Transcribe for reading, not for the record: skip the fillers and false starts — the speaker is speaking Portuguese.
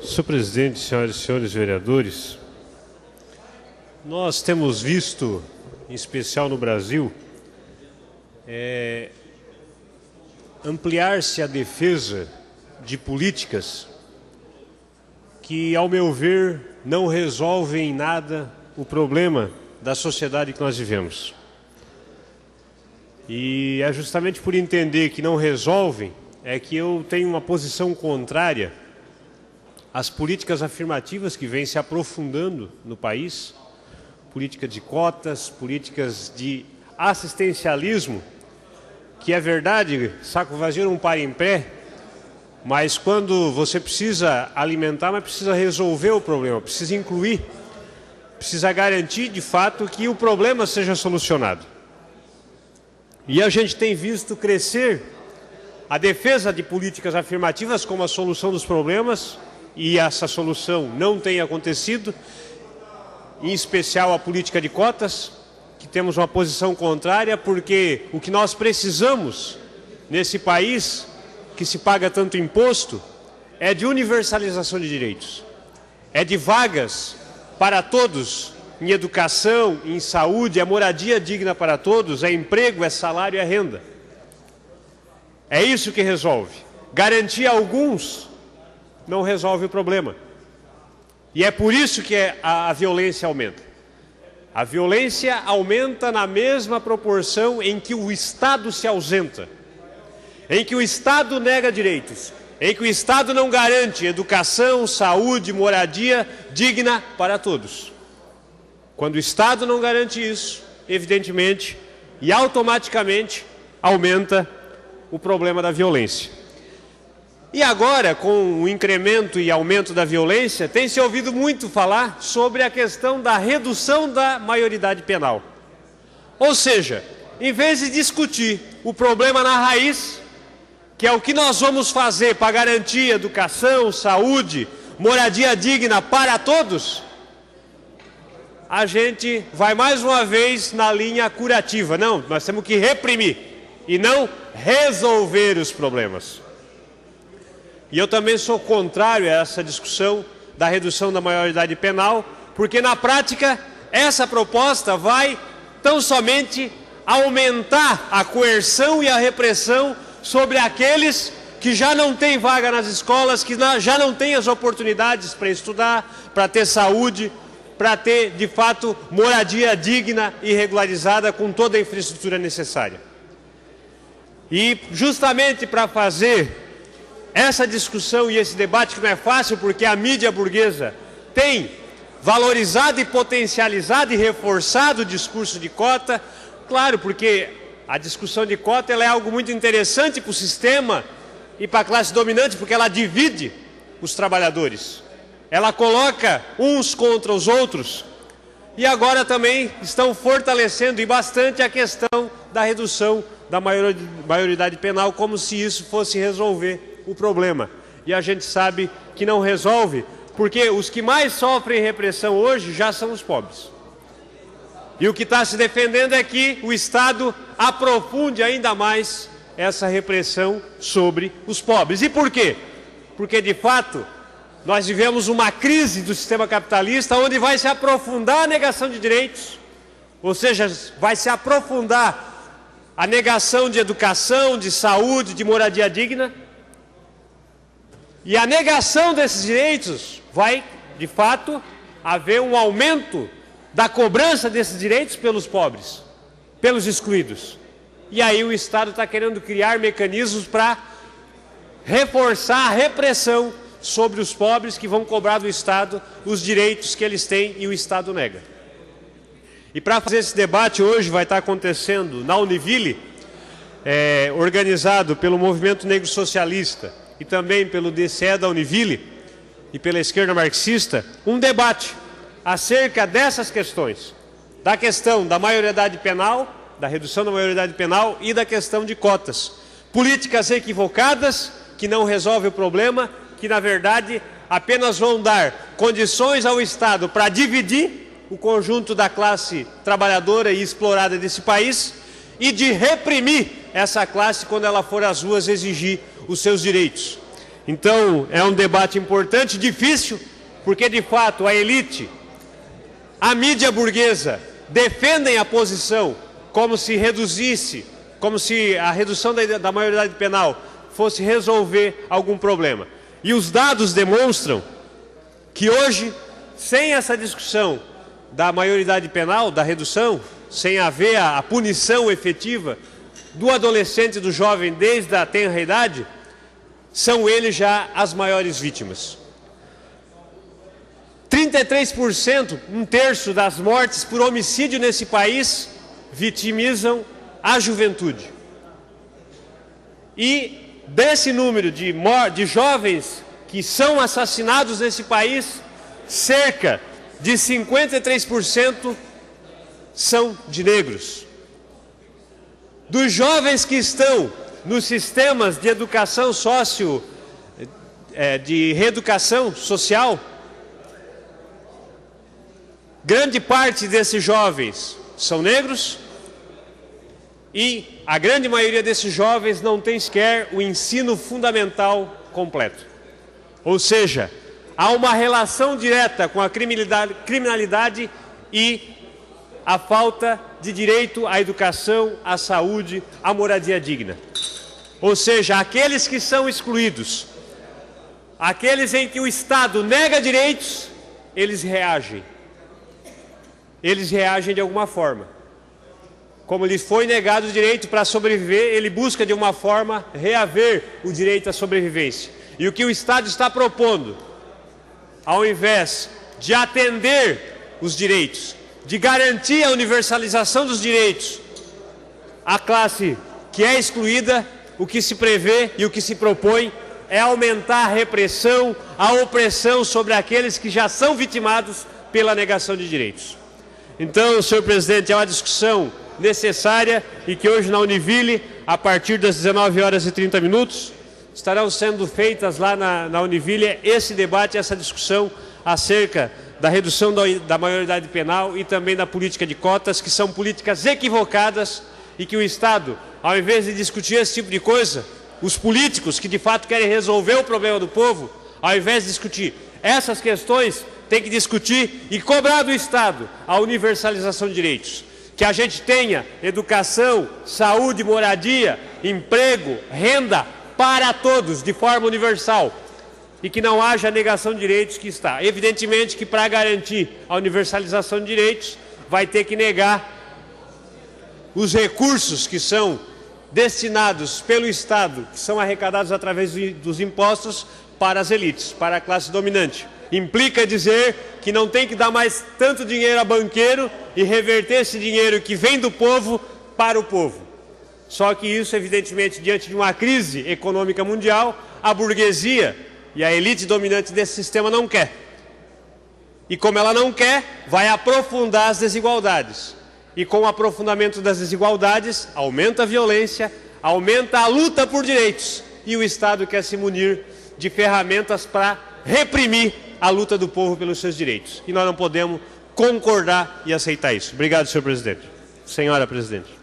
Senhor presidente, senhoras e senhores vereadores, nós temos visto, em especial no Brasil, ampliar-se a defesa de políticas que, ao meu ver, não resolvem em nada o problema da sociedade que nós vivemos. E é justamente por entender que não resolvem, é que eu tenho uma posição contrária às políticas afirmativas que vêm se aprofundando no país, política de cotas, políticas de assistencialismo, que é verdade, saco vazio não para em pé, mas quando você precisa alimentar, mas precisa resolver o problema, precisa incluir, precisa garantir de fato que o problema seja solucionado. E a gente tem visto crescer a defesa de políticas afirmativas como a solução dos problemas, e essa solução não tem acontecido, em especial a política de cotas, que temos uma posição contrária, porque o que nós precisamos nesse país, que se paga tanto imposto, é de universalização de direitos, é de vagas para todos, em educação, em saúde, é moradia digna para todos, é emprego, é salário, é renda. É isso que resolve. Garantir a alguns não resolve o problema. E é por isso que a violência aumenta. A violência aumenta na mesma proporção em que o Estado se ausenta, em que o Estado nega direitos, em que o Estado não garante educação, saúde, moradia digna para todos. Quando o Estado não garante isso, evidentemente e automaticamente aumenta o problema da violência. E agora, com o incremento e aumento da violência, tem se ouvido muito falar sobre a questão da redução da maioridade penal. Ou seja, em vez de discutir o problema na raiz, que é o que nós vamos fazer para garantir educação, saúde, moradia digna para todos, a gente vai mais uma vez na linha curativa. Não, nós temos que reprimir e não resolver os problemas. E eu também sou contrário a essa discussão da redução da maioridade penal, porque na prática essa proposta vai tão somente aumentar a coerção e a repressão sobre aqueles que já não têm vaga nas escolas, que já não têm as oportunidades para estudar, para ter saúde, para ter de fato moradia digna e regularizada com toda a infraestrutura necessária. E justamente para fazer essa discussão e esse debate, que não é fácil, porque a mídia burguesa tem valorizado e potencializado e reforçado o discurso de cota, claro, porque a discussão de cota ela é algo muito interessante para o sistema e para a classe dominante, porque ela divide os trabalhadores, ela coloca uns contra os outros, e agora também estão fortalecendo e bastante a questão da redução da maioridade penal, como se isso fosse resolver o problema. E a gente sabe que não resolve, porque os que mais sofrem repressão hoje já são os pobres. E o que está se defendendo é que o Estado aprofunde ainda mais essa repressão sobre os pobres. E por quê? Porque, de fato, nós vivemos uma crise do sistema capitalista onde vai se aprofundar a negação de direitos, ou seja, vai se aprofundar a negação de educação, de saúde, de moradia digna. E a negação desses direitos vai, de fato, haver um aumento da cobrança desses direitos pelos pobres, pelos excluídos. E aí o Estado está querendo criar mecanismos para reforçar a repressão sobre os pobres que vão cobrar do Estado os direitos que eles têm e o Estado nega. E para fazer esse debate hoje vai estar acontecendo na Univille, organizado pelo Movimento Negro Socialista, e também pelo DCE da Univille e pela esquerda marxista, um debate acerca dessas questões, da questão da maioridade penal, da redução da maioridade penal e da questão de cotas. Políticas equivocadas que não resolvem o problema, que na verdade apenas vão dar condições ao Estado para dividir o conjunto da classe trabalhadora e explorada desse país e de reprimir essa classe quando ela for às ruas exigir os seus direitos. Então, é um debate importante, difícil, porque, de fato, a elite, a mídia burguesa, defendem a posição como se reduzisse, como se a redução da maioridade penal fosse resolver algum problema. E os dados demonstram que hoje, sem essa discussão da maioridade penal, da redução, sem haver a punição efetiva do adolescente e do jovem desde a tenra idade, são eles já as maiores vítimas. 33%, um terço das mortes por homicídio nesse país, vitimizam a juventude. E desse número de jovens que são assassinados nesse país, cerca de 53% são de negros. Dos jovens que estão nos sistemas de educação de reeducação social, grande parte desses jovens são negros e a grande maioria desses jovens não tem sequer o ensino fundamental completo. Ou seja, há uma relação direta com a criminalidade e a falta de direito à educação, à saúde, à moradia digna. Ou seja, aqueles que são excluídos, aqueles em que o Estado nega direitos, eles reagem. Eles reagem de alguma forma. Como lhes foi negado o direito para sobreviver, ele busca de uma forma reaver o direito à sobrevivência. E o que o Estado está propondo, ao invés de atender os direitos, de garantir a universalização dos direitos, a classe que é excluída, o que se prevê e o que se propõe é aumentar a repressão, a opressão sobre aqueles que já são vitimados pela negação de direitos. Então, senhor presidente, é uma discussão necessária e que hoje na Univille, a partir das 19h30, estarão sendo feitas lá na Univille esse debate, essa discussão acerca da redução da maioridade penal e também da política de cotas, que são políticas equivocadas e que o Estado, ao invés de discutir esse tipo de coisa, os políticos que de fato querem resolver o problema do povo, ao invés de discutir essas questões, tem que discutir e cobrar do Estado a universalização de direitos. Que a gente tenha educação, saúde, moradia, emprego, renda para todos, de forma universal. E que não haja negação de direitos que está. Evidentemente que para garantir a universalização de direitos, vai ter que negar os recursos que são destinados pelo Estado, que são arrecadados através dos impostos, para as elites, para a classe dominante. Implica dizer que não tem que dar mais tanto dinheiro a banqueiro e reverter esse dinheiro que vem do povo para o povo. Só que isso, evidentemente, diante de uma crise econômica mundial, a burguesia e a elite dominante desse sistema não quer. E como ela não quer, vai aprofundar as desigualdades. E com o aprofundamento das desigualdades, aumenta a violência, aumenta a luta por direitos. E o Estado quer se munir de ferramentas para reprimir a luta do povo pelos seus direitos. E nós não podemos concordar e aceitar isso. Obrigado, senhor presidente. Senhora presidente.